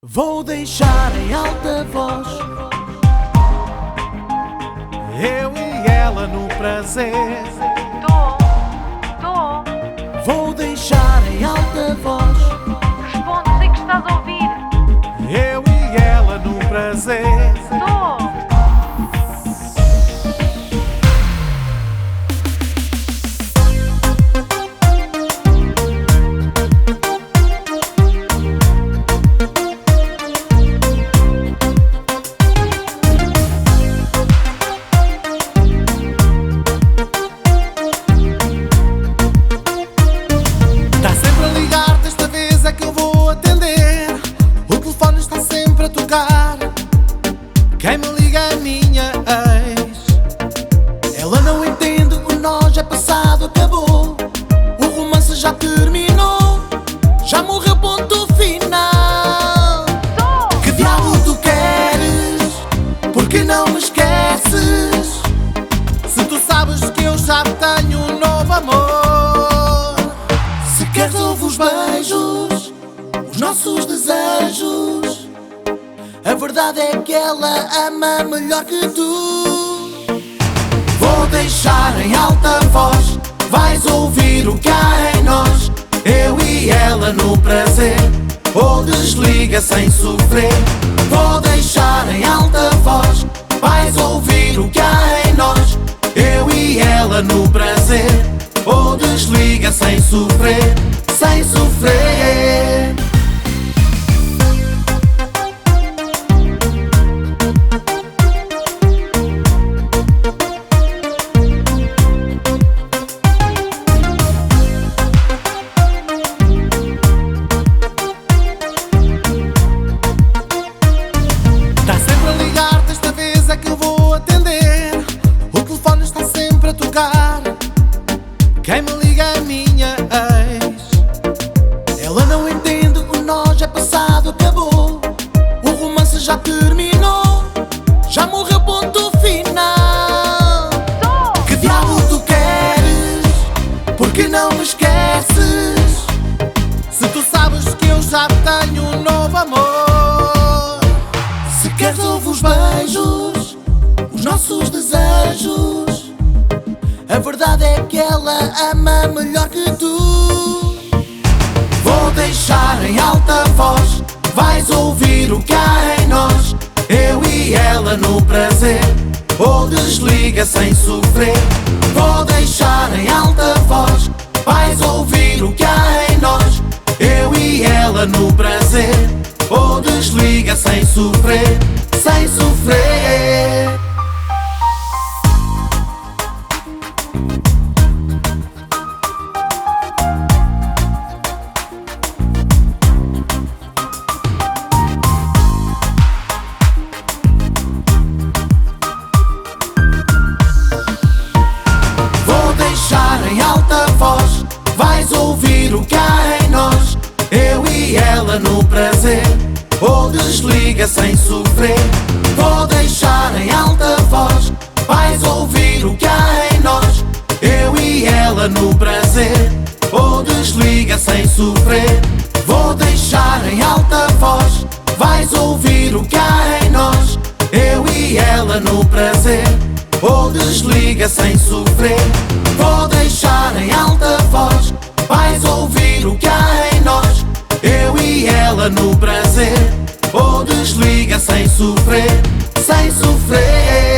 Vou deixar em alta voz eu e ela no prazer. Tô. Vou deixar em alta voz Responde, sei que estás a ouvir. eu e ela no prazer. Tô. Está sempre a ligar, desta vez é que eu vou atender. O telefone está sempre a tocar. Quem me liga é a minha ex. Ela não entende, o nós é passado, acabou. O romance já terminou, já morreu, ponto final. Tô. Que diabo tu queres? Por que não me esqueces? Se tu sabes que eu já tenho um novo amor. Se queres ouve os beijos, os nossos desejos. A verdade é que ela ama melhor que tu. Vou deixar em alta voz, vais ouvir o que há em nós. Eu e ela no prazer, ou desliga sem sofrer. Vou deixar em alta voz, vais ouvir o que há em nós. Eu e ela no prazer, ou desliga sem sofrer, sem sofrer. Está sempre a ligar, desta vez é que eu vou atender. O telefone está sempre a tocar. Quem me liga é a minha ex. Ela não entende, o nós é passado, acabou. O romance já terminou, já morreu, ponto final. Tô. Que diabo tu queres? Por que não me esqueces? Se tu sabes que eu já tenho um novo amor. Se queres ouve os beijos, os nossos desejos. A verdade é que ela ama melhor que tu. Vou deixar em alta voz, vais ouvir o que há em nós. Eu e ela no prazer, ou desliga sem sofrer. Vou deixar em alta voz, vais ouvir o que há em nós. Eu e ela no prazer, ou desliga sem sofrer, sem sofrer. Vou deixar em alta voz, vais ouvir o que há em nós. Eu e ela no prazer, ou desliga sem sofrer. Vou deixar em alta voz, vais ouvir o que há em nós. Eu e ela no prazer, ou desliga sem sofrer. Vou deixar em alta voz, vais ouvir o que há em nós. Eu e ela no prazer, ou desliga sem sofrer. Vou deixar em alta voz, vais ouvir o que há em nós. Eu e ela no prazer, ou desliga sem sofrer, sem sofrer.